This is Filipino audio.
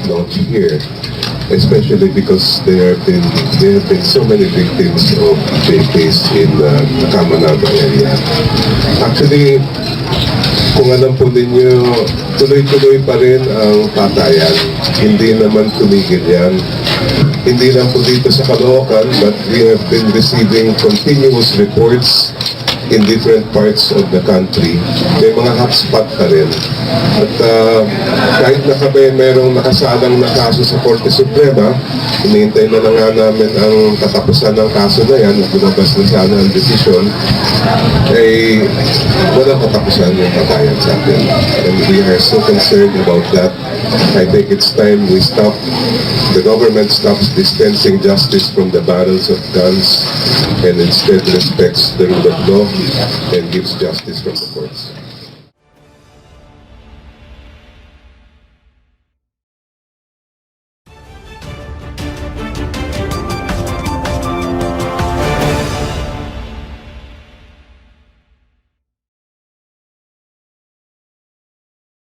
launch here, especially because there have been so many victims of the case in Kamanaba area. Actually, kung alam po ninyo, tuloy-tuloy pa rin ang patayan. Hindi naman tumigil yan. Hindi lang po dito sa Caloocan, but we have been receiving continuous reports in different parts of the country. May mga hotspot pa rin. At kahit na kami merong nakasalang na kaso sa Korte Suprema, hinihintay na lang nga namin ang katapusan ng kaso na yan, lumabas na sana ang desisyon, ay walang katapusan yung patayan sa atin. And we are so concerned about that. I think it's time the government stops dispensing justice from the barrels of guns and instead respects the rule of law and gives justice from the courts.